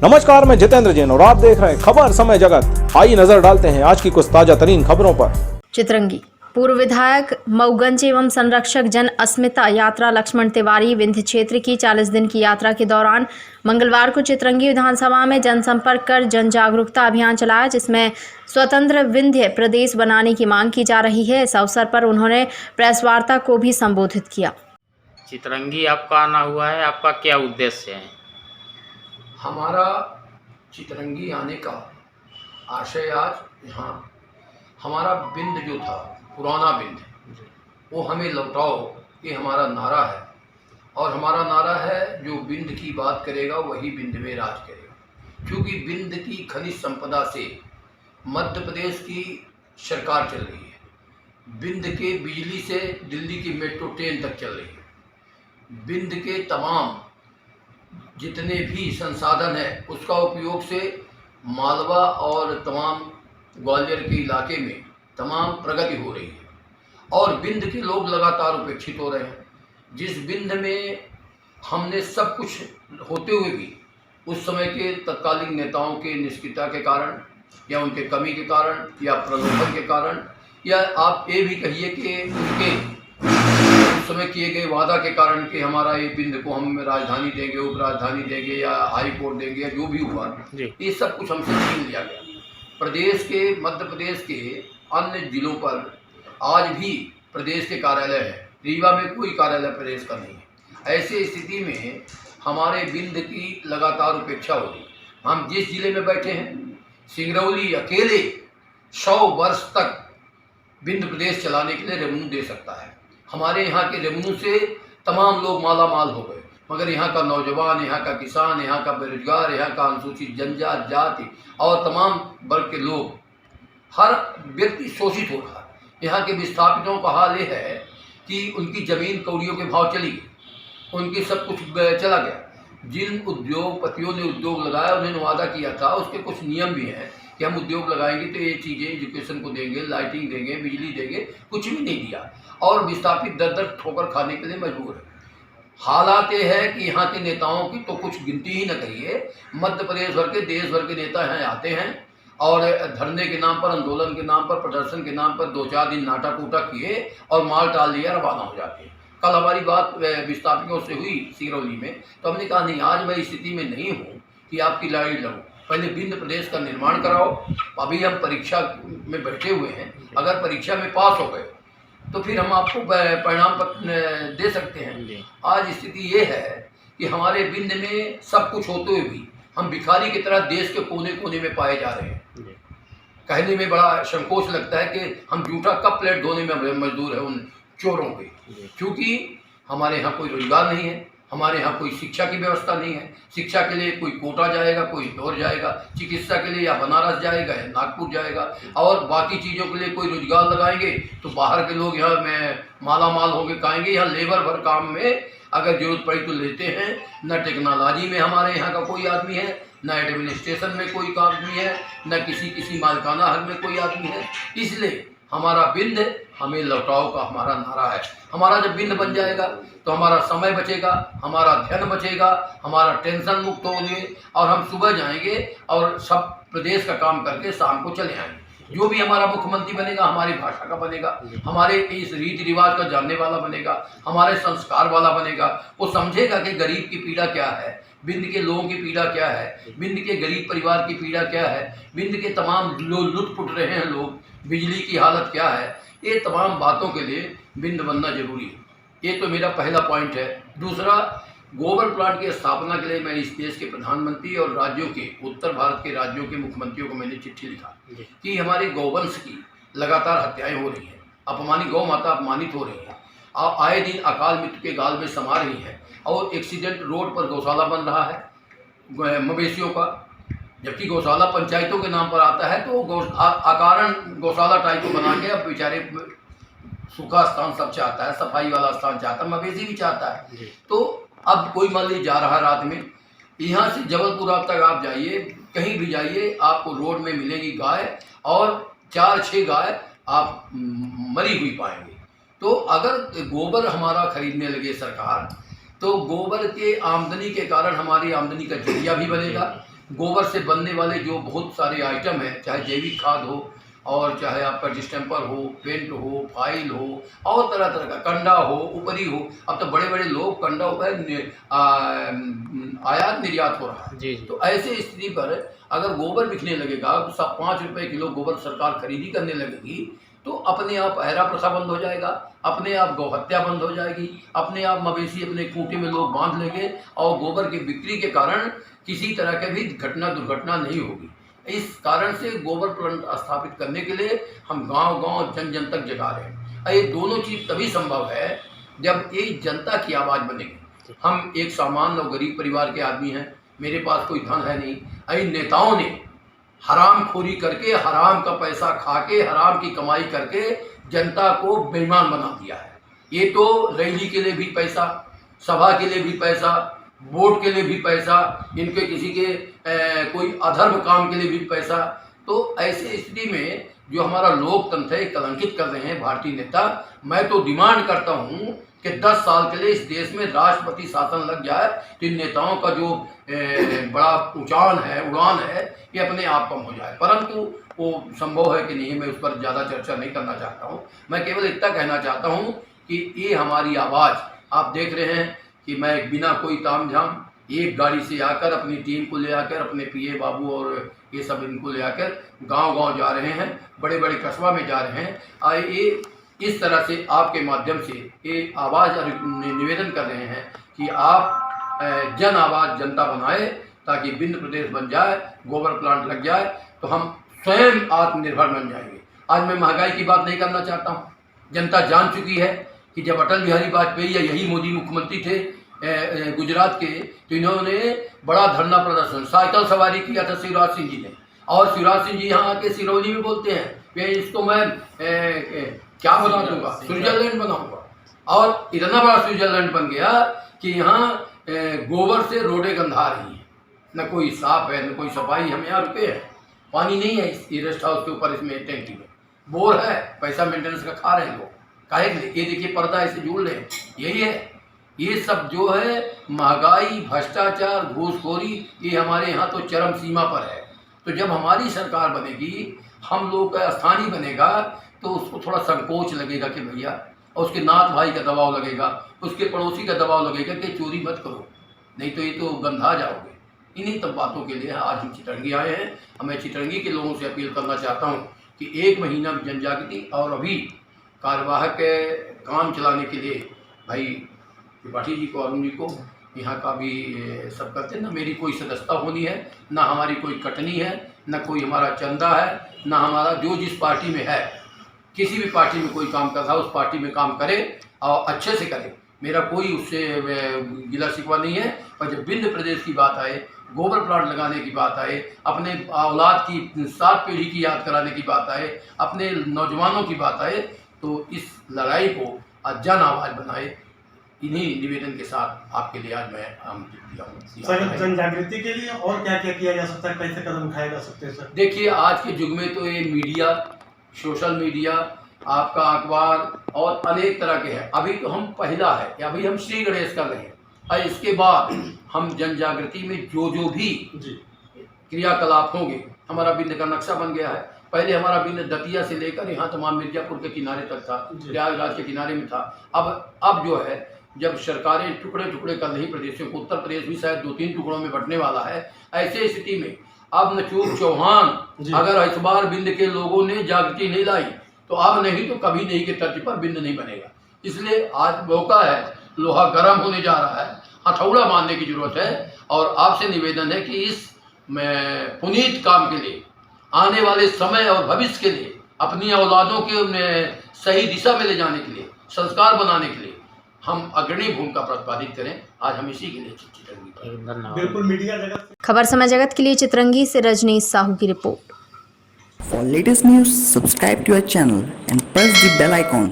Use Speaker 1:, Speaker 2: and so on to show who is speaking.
Speaker 1: नमस्कार, मैं जितेंद्र जैन और आप देख रहे हैं खबर समय जगत। आइए नजर डालते हैं आज की कुछ ताजा तरीन खबरों पर।
Speaker 2: चित्रंगी पूर्व विधायक मऊगंज एवं संरक्षक जन अस्मिता यात्रा लक्ष्मण तिवारी विंध्य क्षेत्र की 40 दिन की यात्रा के दौरान मंगलवार को चित्रंगी विधानसभा में जनसंपर्क कर जन जागरूकता अभियान चलाया, जिसमें स्वतंत्र विंध्य प्रदेश बनाने की मांग की जा रही है। इस अवसर पर उन्होंने प्रेस वार्ता को भी संबोधित किया।
Speaker 3: चित्रंगी आपका आना हुआ है, आपका क्या उद्देश्य है?
Speaker 4: हमारा चित्रंगी आने का आशय आज यहाँ हमारा बिंद जो था, पुराना बिंद, वो हमें लौटाओ, ये हमारा नारा है। और हमारा नारा है जो बिंद की बात करेगा वही बिंद में राज करेगा। क्योंकि बिंद की खनिज संपदा से मध्य प्रदेश की सरकार चल रही है, बिंद के बिजली से दिल्ली की मेट्रो ट्रेन तक चल रही है, बिंद के तमाम जितने भी संसाधन है उसका उपयोग से मालवा और तमाम ग्वालियर के इलाके में तमाम प्रगति हो रही है और बिंद के लोग लगातार उपेक्षित हो रहे हैं। जिस बिंद में हमने सब कुछ होते हुए भी उस समय के तत्कालीन नेताओं के निष्क्रियता के कारण या उनके कमी के कारण या प्रलोभन के कारण या आप ये भी कहिए कि उनके उस समय किए गए वादा के कारण कि हमारा ये बिंद को हम राजधानी देंगे, उप राजधानी देंगे या हाई कोर्ट देंगे या जो भी हुआ, ये सब कुछ हमसे छीन लिया गया। प्रदेश के, मध्य प्रदेश के अन्य जिलों पर आज भी प्रदेश के कार्यालय हैं, रीवा में कोई कार्यालय प्रदेश का नहीं है। ऐसे स्थिति में हमारे बिंद की लगातार उपेक्षा हो रही। हम जिस जिले में बैठे हैं, सिंगरौली अकेले 100 वर्ष तक बिंद प्रदेश चलाने के लिए रेवेन्यू दे सकता है। हमारे यहाँ के रेवेन्यू से तमाम लोग माला माल हो गए, मगर यहाँ का नौजवान, यहाँ का किसान, यहाँ का बेरोजगार, यहाँ का अनुसूचित जनजाति जाति और तमाम वर्ग के लोग, हर व्यक्ति शोषित हो रहा है। यहाँ के विस्थापितों का हाल ये है कि उनकी ज़मीन कौड़ियों के भाव चली गई, उनकी सब कुछ चला गया। जिन उद्योगपतियों ने उद्योग लगाया उन्होंने वादा किया था, उसके कुछ नियम भी हैं कि हम उद्योग लगाएंगे तो ये चीज़ें एजुकेशन को देंगे, लाइटिंग देंगे, बिजली देंगे, कुछ भी नहीं दिया और विस्थापित दर दर ठोकर खाने के लिए मजबूर है। हालात ये है कि यहाँ के नेताओं की तो कुछ गिनती ही न करिए। मध्य प्रदेश भर के, देश भर के नेता यहाँ आते हैं और धरने के नाम पर, आंदोलन के नाम पर, प्रदर्शन के नाम पर 2-4 दिन नाटक उटक किए और माल टाल लिया, रवाना हो जाते हैं। कल हमारी बात विस्थापितों से हुई सिंगरौली में, तो हमने कहा नहीं, आज मैं इस स्थिति में नहीं हूँ कि आपकी लड़ाई लड़ूँ, पहले बिंद प्रदेश का निर्माण कराओ। अभी हम परीक्षा में बैठे हुए हैं, अगर परीक्षा में पास हो गए तो फिर हम आपको परिणाम पत्र दे सकते हैं। आज स्थिति ये है कि हमारे बिंद में सब कुछ होते हुए भी हम भिखारी की तरह देश के कोने कोने में पाए जा रहे हैं। कहने में बड़ा संकोच लगता है कि हम जूठा कब प्लेट धोने में मजदूर है उन चोरों के, क्योंकि हमारे यहाँ कोई रोजगार नहीं है, हमारे यहाँ कोई शिक्षा की व्यवस्था नहीं है। शिक्षा के लिए कोई कोटा जाएगा, कोई इंदौर जाएगा, चिकित्सा के लिए या बनारस जाएगा या नागपुर जाएगा, और बाकी चीज़ों के लिए कोई रोजगार लगाएंगे तो बाहर के लोग यहाँ में माला माल होकर खाएंगे। यहाँ लेबर भर काम में अगर जरूरत पड़ी तो लेते हैं। न टेक्नोलॉजी में हमारे यहाँ का कोई आदमी है, न एडमिनिस्ट्रेशन में कोई आदमी है, न किसी मालिकाना हक में कोई आदमी है। इसलिए हमारा बिंद हमें लौटाओ का हमारा नारा है। हमारा जब बिंद बन जाएगा तो हमारा समय बचेगा, हमारा ध्यान बचेगा, हमारा टेंशन मुक्त होंगे और हम सुबह जाएंगे और सब प्रदेश का काम करके शाम को चले आएंगे। जो भी हमारा मुख्यमंत्री बनेगा हमारी भाषा का बनेगा, हमारे इस रीति रिवाज का जानने वाला बनेगा, हमारे संस्कार वाला बनेगा। वो समझेगा कि गरीब की पीड़ा क्या है, बिंद के लोगों की पीड़ा क्या है, बिंद के गरीब परिवार की पीड़ा क्या है, बिंद के तमाम लुट पुट रहे हैं लोग, बिजली की हालत क्या है। ये तमाम बातों के लिए बिंद बनना जरूरी है। ये तो मेरा पहला पॉइंट है। दूसरा, गोबर प्लांट की स्थापना के लिए मैं इस देश के प्रधानमंत्री और राज्यों के, उत्तर भारत के राज्यों के मुख्यमंत्रियों को मैंने चिट्ठी लिखा कि हमारे गौवंश की लगातार हत्याएं हो रही हैं, अपमानी गौ माता अपमानित हो रही है, आए दिन अकाल मृत्यु के गाल में समा रही है और एक्सीडेंट रोड पर गौशाला बन रहा है मवेशियों का, जबकि गौशाला पंचायतों के नाम पर आता है। तो अकारण गौशाला टाइप को बना के अब बेचारे सूखा स्थान सब चाहता है, सफाई वाला स्थान चाहता है, मवेशी भी चाहता है। तो अब कोई मान लीजिए जा रहा है रात में, यहाँ से जबलपुर तक आप जाइए, कहीं भी जाइए, आपको रोड में मिलेगी गाय और 4-6 गाय आप मरी हुई पाएंगे। तो अगर गोबर हमारा खरीदने लगे सरकार, तो गोबर के आमदनी के कारण हमारी आमदनी का जरिया भी बनेगा। गोबर से बनने वाले जो बहुत सारे आइटम हैं, चाहे जैविक खाद हो और चाहे आपका डिस्टेम्पर हो, पेंट हो, फाइल हो और तरह तरह का कंडा हो, ऊपरी हो। अब तो बड़े बड़े लोग कंडा आयात निर्यात हो रहा है।
Speaker 3: जी।
Speaker 4: तो ऐसे स्थिति पर अगर गोबर बिकने लगेगा तो सब 5 रुपए किलो गोबर सरकार खरीदी करने लगेगी तो अपने आप अहरा प्रथा बंद हो जाएगा, अपने आप गौहत्या बंद हो जाएगी, अपने आप मवेशी अपने खूंटे में लोग बांध लेंगे और गोबर की बिक्री के कारण किसी तरह के भी दुर्घटना नहीं होगी। इस कारण से गोबर प्लांट स्थापित करने के लिए हम गांव-गांव जन-जन तक जगा रहे हैं। ये दोनों चीज़ तभी संभव है जब एक जनता की आवाज़ बनेगी। हम एक सामान्य और गरीब परिवार के आदमी हैं, मेरे पास कोई धन है नहीं। इन नेताओं ने हरामखोरी करके, हराम का पैसा खा के, हराम की कमाई करके जनता को बेईमान बना दिया है। ये तो रैली के लिए भी पैसा, सभा के लिए भी पैसा, वोट के लिए भी पैसा, इनके किसी के कोई अधर्म काम के लिए भी पैसा। तो ऐसे स्थिति में जो हमारा लोकतंत्र है कलंकित कर रहे हैं भारतीय नेता। मैं तो डिमांड करता हूं कि 10 साल के लिए इस देश में राष्ट्रपति शासन लग जाए तो इन नेताओं का जो बड़ा उड़ान है ये अपने आप कम हो जाए। परंतु वो संभव है कि नहीं, मैं उस पर ज़्यादा चर्चा नहीं करना चाहता हूँ। मैं केवल इतना कहना चाहता हूँ कि ये हमारी आवाज़ आप देख रहे हैं कि मैं बिना कोई तामझाम एक गाड़ी से आकर अपनी टीम को ले आकर, अपने पीए बाबू और ये सब इनको ले आकर गांव-गांव जा रहे हैं, बड़े बड़े कस्बा में जा रहे हैं। ये इस तरह से आपके माध्यम से ये आवाज़ निवेदन कर रहे हैं कि आप जन आवाज़ जनता बनाए ताकि बिंद प्रदेश बन जाए, गोबर प्लांट लग जाए तो हम स्वयं आत्मनिर्भर बन जाएंगे। आज मैं महंगाई की बात नहीं करना चाहता हूँ। जनता जान चुकी है कि जब अटल बिहारी वाजपेयी या यही मोदी मुख्यमंत्री थे गुजरात के, तो इन्होंने बड़ा धरना प्रदर्शन, साइकिल सवारी किया था शिवराज सिंह जी ने। और शिवराज सिंह जी यहाँ आके सिरौली में बोलते हैं कि इसको मैं क्या बना दूंगा, स्विट्जरलैंड बनाऊंगा। और इतना बड़ा स्विट्जरलैंड बन गया कि यहाँ गोबर से रोडें गंधा रही हैं, न कोई साफ है न कोई सफाई। हम यहाँ रुके हैं, पानी नहीं है इस रेस्ट हाउस के ऊपर, इसमें टैंकी में बोर है, पैसा मेंटेनेंस का खा रहे हैं लोग। काहे के लिए? ये देखिए पर्दा ऐसे जोड़ रहे हैं, यही है। ये सब जो है महंगाई, भ्रष्टाचार, घूसखोरी, ये हमारे यहाँ तो चरम सीमा पर है। तो जब हमारी सरकार बनेगी, हम लोग का स्थानीय बनेगा तो उसको थोड़ा संकोच लगेगा कि भैया, और उसके नात भाई का दबाव लगेगा, उसके पड़ोसी का दबाव लगेगा कि चोरी मत करो, नहीं तो ये तो गंधा जाओगे। इन्हीं तब बातों के लिए आज हम चितरंगी आए हैं। मैं चितरंगी के लोगों से अपील करना चाहता हूँ कि 1 महीना जनजागृति और अभी कार्यवाहक काम चलाने के लिए भाई त्रिपाठी जी को, अरुण जी को यहाँ का भी सब करते हैं। ना मेरी कोई सदस्यता होनी है, ना हमारी कोई कटनी है, ना कोई हमारा चंदा है, ना हमारा जो जिस पार्टी में है, किसी भी पार्टी में कोई काम कर रहा है उस पार्टी में काम करे और अच्छे से करे। मेरा कोई उससे गिला शिकवा नहीं है। पर जब बिंद प्रदेश की बात आए, गोबर प्लांट लगाने की बात आए, अपने औलाद की 7 पीढ़ी की याद कराने की बात आए, अपने नौजवानों की बात आए, तो इस लड़ाई को जन आवाज़ बनाए। इन्हीं निवेदन के साथ आपके लिए आज मैं
Speaker 5: सर, जन जागृति के लिए और क्या क्या किया जा सकता है, कैसे कदम उठाए जा सकते हैं सर? देखिए,
Speaker 4: आज के युग में तो ये मीडिया, सोशल मीडिया, आपका अखबार और अनेक तरह के हैं। अभी तो हम पहला है, अभी हम श्री गणेश कर रहे हैं और इसके बाद हम जन जागृति में जो भी क्रियाकलाप होंगे, हमारा बिंद का नक्शा बन गया है। पहले हमारा बिंद दतिया से लेकर यहाँ तमाम मिर्जापुर के किनारे तक था, प्रयागराज के किनारे में था। अब जो है, जब सरकारें टुकड़े टुकड़े कर रही प्रदेशों को, उत्तर प्रदेश भी शायद 2-3 टुकड़ों में बंटने वाला है। ऐसे स्थिति में अब नचूक चौहान अगर इस बार बिंद के लोगों ने जागृति नहीं लाई तो अब नहीं तो कभी नहीं के तर्ज पर बिंद नहीं बनेगा। इसलिए आज मौका है, लोहा गर्म होने जा रहा है, हथौड़ा मारने की जरूरत है। और आपसे निवेदन है कि इस पुनीत काम के लिए, आने वाले समय और भविष्य के लिए, अपनी औलादों के सही दिशा में ले जाने के लिए, संस्कार बनाने के लिए हम अग्रणी भूमिका प्रतिपादित करें। आज हम इसी के लिए चितरंगी।
Speaker 5: बिल्कुल, मीडिया जगत।
Speaker 2: खबर समय जगत के लिए चितरंगी से रजनीश साहू की report.
Speaker 6: For latest news, subscribe to our channel and press the bell icon.